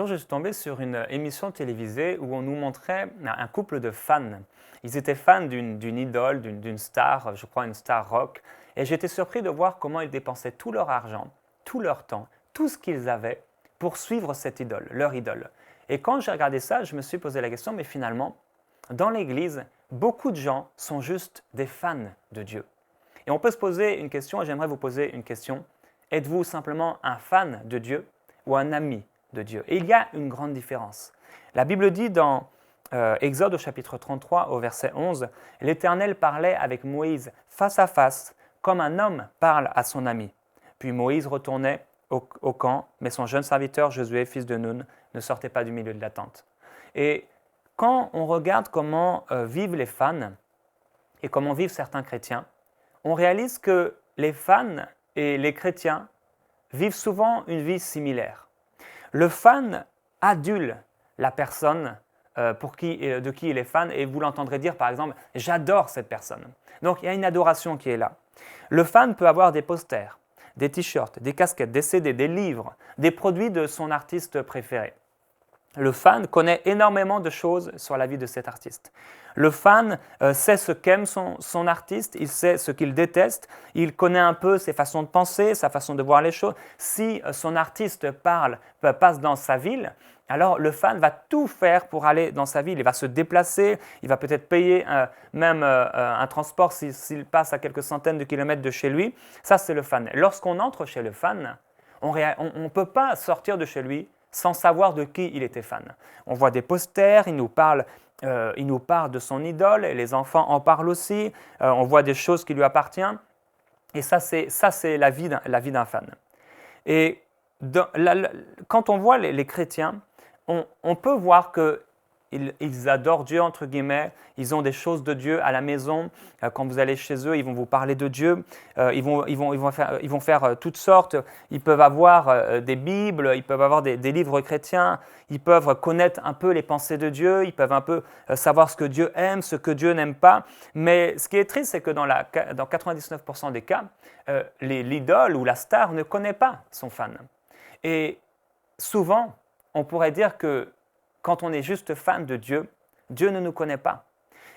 jour, je suis tombé sur une émission télévisée où on nous montrait un couple de fans. Ils étaient fans d'une idole, d'une star, je crois une star rock. Et j'étais surpris de voir comment ils dépensaient tout leur argent, tout leur temps, tout ce qu'ils avaient pour suivre cette idole, leur idole. Et quand j'ai regardé ça, je me suis posé la question, mais finalement, dans l'Église, beaucoup de gens sont juste des fans de Dieu. Et on peut se poser une question, et j'aimerais vous poser une question. Êtes-vous simplement un fan de Dieu ou un ami de Dieu? Et il y a une grande différence. La Bible dit dans Exode au chapitre 33 au verset 11, « L'Éternel parlait avec Moïse face à face, comme un homme parle à son ami. Puis Moïse retournait au camp, mais son jeune serviteur Josué, fils de Nun, ne sortait pas du milieu de la tente. » Et quand on regarde comment vivent les fans et comment vivent certains chrétiens, on réalise que les fans et les chrétiens vivent souvent une vie similaire. Le fan adule la personne de qui il est fan, et vous l'entendrez dire par exemple « j'adore cette personne ». Donc il y a une adoration qui est là. Le fan peut avoir des posters, des t-shirts, des casquettes, des CD, des livres, des produits de son artiste préféré. Le fan connaît énormément de choses sur la vie de cet artiste. Le fan sait ce qu'aime son artiste, il sait ce qu'il déteste, il connaît un peu ses façons de penser, sa façon de voir les choses. Si son artiste passe dans sa ville, alors le fan va tout faire pour aller dans sa ville. Il va se déplacer, il va peut-être payer même un transport s'il passe à quelques centaines de kilomètres de chez lui. Ça, c'est le fan. Lorsqu'on entre chez le fan, on ne peut pas sortir de chez lui sans savoir de qui il était fan. On voit des posters, il nous parle de son idole, et les enfants en parlent aussi, on voit des choses qui lui appartiennent, et ça c'est la vie d'un fan. Et quand on voit les chrétiens, on peut voir qu'ils adorent Dieu, entre guillemets, ils ont des choses de Dieu à la maison. Quand vous allez chez eux, ils vont vous parler de Dieu, ils vont faire toutes sortes, ils peuvent avoir des Bibles, ils peuvent avoir des livres chrétiens, ils peuvent connaître un peu les pensées de Dieu, ils peuvent un peu savoir ce que Dieu aime, ce que Dieu n'aime pas. Mais ce qui est triste, c'est que dans 99% des cas, l'idole ou la star ne connaît pas son fan. Et souvent, on pourrait dire que quand on est juste fan de Dieu, Dieu ne nous connaît pas.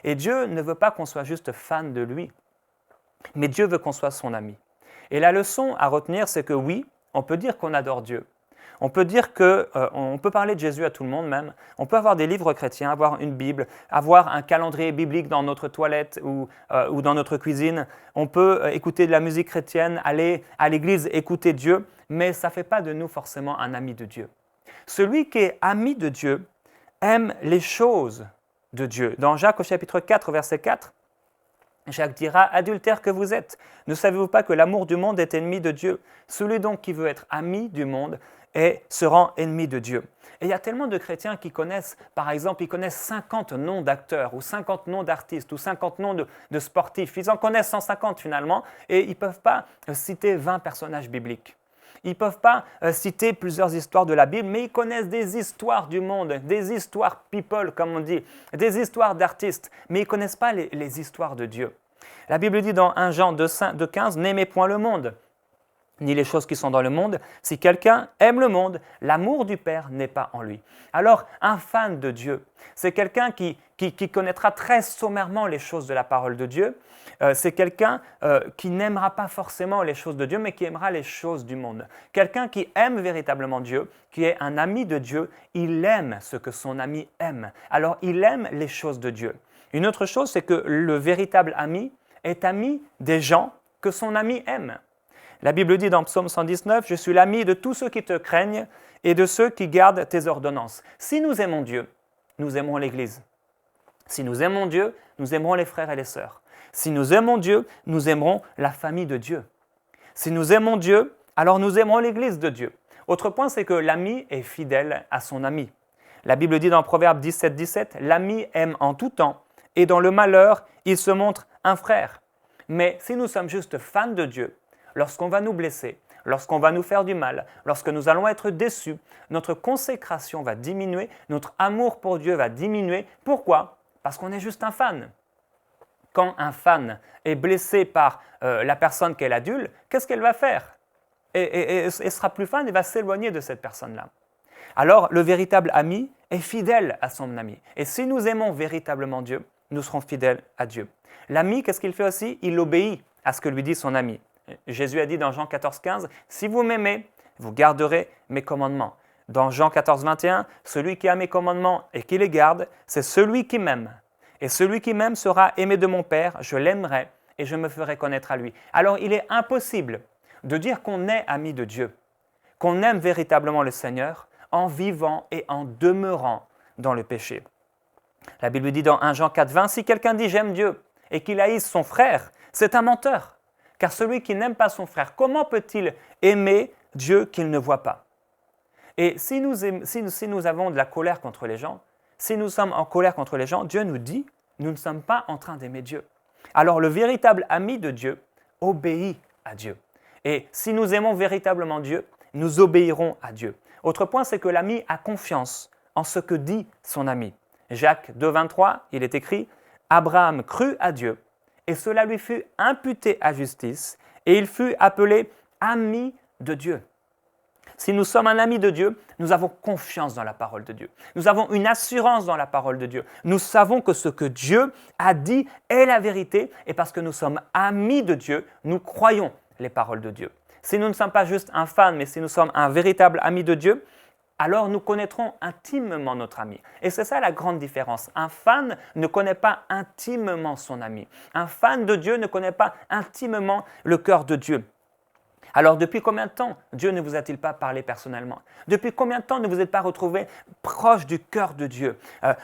Et Dieu ne veut pas qu'on soit juste fan de lui, mais Dieu veut qu'on soit son ami. Et la leçon à retenir, c'est que oui, on peut dire qu'on adore Dieu. On peut dire qu'on peut parler de Jésus à tout le monde même. On peut avoir des livres chrétiens, avoir une Bible, avoir un calendrier biblique dans notre toilette ou dans notre cuisine. On peut écouter de la musique chrétienne, aller à l'église, écouter Dieu, mais ça ne fait pas de nous forcément un ami de Dieu. Celui qui est ami de Dieu aime les choses de Dieu. Dans Jacques au chapitre 4, verset 4, Jacques dira « Adultère que vous êtes, ne savez-vous pas que l'amour du monde est ennemi de Dieu? Celui donc qui veut être ami du monde se rend ennemi de Dieu. » Et il y a tellement de chrétiens qui connaissent, par exemple, ils connaissent 50 noms d'acteurs ou 50 noms d'artistes ou 50 noms de sportifs. Ils en connaissent 150 finalement et ils ne peuvent pas citer 20 personnages bibliques. Ils ne peuvent pas citer plusieurs histoires de la Bible, mais ils connaissent des histoires du monde, des histoires people, comme on dit, des histoires d'artistes, mais ils ne connaissent pas les histoires de Dieu. La Bible dit dans 1 Jean 2,15 « N'aimez point le monde, ni les choses qui sont dans le monde. Si quelqu'un aime le monde, l'amour du Père n'est pas en lui. » Alors, un fan de Dieu, c'est quelqu'un qui connaîtra très sommairement les choses de la parole de Dieu. C'est quelqu'un qui n'aimera pas forcément les choses de Dieu, mais qui aimera les choses du monde. Quelqu'un qui aime véritablement Dieu, qui est un ami de Dieu, il aime ce que son ami aime. Alors, il aime les choses de Dieu. Une autre chose, c'est que le véritable ami est ami des gens que son ami aime. La Bible dit dans Psaume 119, « Je suis l'ami de tous ceux qui te craignent et de ceux qui gardent tes ordonnances. » Si nous aimons Dieu, nous aimerons l'Église. Si nous aimons Dieu, nous aimerons les frères et les sœurs. Si nous aimons Dieu, nous aimerons la famille de Dieu. Si nous aimons Dieu, alors nous aimerons l'Église de Dieu. Autre point, c'est que l'ami est fidèle à son ami. La Bible dit dans Proverbe 17, 17, « L'ami aime en tout temps, et dans le malheur, il se montre un frère. » Mais si nous sommes juste fans de Dieu, lorsqu'on va nous blesser, lorsqu'on va nous faire du mal, lorsque nous allons être déçus, notre consécration va diminuer, notre amour pour Dieu va diminuer. Pourquoi? Parce qu'on est juste un fan. Quand un fan est blessé par la personne qu'elle adule, qu'est-ce qu'elle va faire? Elle ne sera plus fan et va s'éloigner de cette personne-là. Alors, le véritable ami est fidèle à son ami. Et si nous aimons véritablement Dieu, nous serons fidèles à Dieu. L'ami, qu'est-ce qu'il fait aussi? Il obéit à ce que lui dit son ami. Jésus a dit dans Jean 14,15, « Si vous m'aimez, vous garderez mes commandements. » Dans Jean 14,21, « Celui qui a mes commandements et qui les garde, c'est celui qui m'aime. Et celui qui m'aime sera aimé de mon Père, je l'aimerai et je me ferai connaître à lui. » Alors, il est impossible de dire qu'on est ami de Dieu, qu'on aime véritablement le Seigneur en vivant et en demeurant dans le péché. La Bible dit dans 1 Jean 4,20, « Si quelqu'un dit « j'aime Dieu » et qu'il haïsse son frère, c'est un menteur. Car celui qui n'aime pas son frère, comment peut-il aimer Dieu qu'il ne voit pas? » Et si nous avons de la colère contre les gens, si nous sommes en colère contre les gens, Dieu nous dit, nous ne sommes pas en train d'aimer Dieu. Alors le véritable ami de Dieu obéit à Dieu. Et si nous aimons véritablement Dieu, nous obéirons à Dieu. Autre point, c'est que l'ami a confiance en ce que dit son ami. Jacques 2,23, il est écrit « Abraham crut à Dieu, et cela lui fut imputé à justice, et il fut appelé ami de Dieu. » Si nous sommes un ami de Dieu, nous avons confiance dans la parole de Dieu. Nous avons une assurance dans la parole de Dieu. Nous savons que ce que Dieu a dit est la vérité, et parce que nous sommes amis de Dieu, nous croyons les paroles de Dieu. Si nous ne sommes pas juste un fan, mais si nous sommes un véritable ami de Dieu, alors nous connaîtrons intimement notre ami. Et c'est ça la grande différence. Un fan ne connaît pas intimement son ami. Un fan de Dieu ne connaît pas intimement le cœur de Dieu. Alors depuis combien de temps Dieu ne vous a-t-il pas parlé personnellement? Depuis combien de temps ne vous êtes pas retrouvé proche du cœur de Dieu,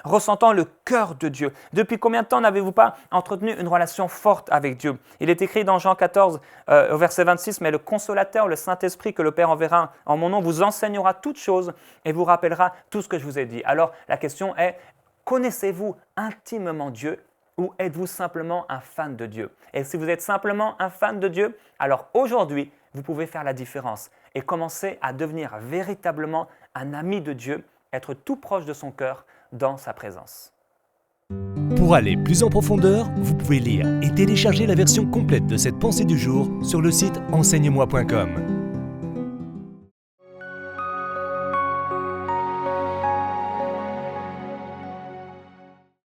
ressentant le cœur de Dieu? Depuis combien de temps n'avez-vous pas entretenu une relation forte avec Dieu? Il est écrit dans Jean 14, au verset 26, « Mais le consolateur, le Saint-Esprit que le Père enverra en mon nom, vous enseignera toutes choses et vous rappellera tout ce que je vous ai dit. » Alors la question est, connaissez-vous intimement Dieu ou êtes-vous simplement un fan de Dieu? Et si vous êtes simplement un fan de Dieu, alors aujourd'hui, vous pouvez faire la différence et commencer à devenir véritablement un ami de Dieu, être tout proche de son cœur dans sa présence. Pour aller plus en profondeur, vous pouvez lire et télécharger la version complète de cette pensée du jour sur le site enseigne-moi.com.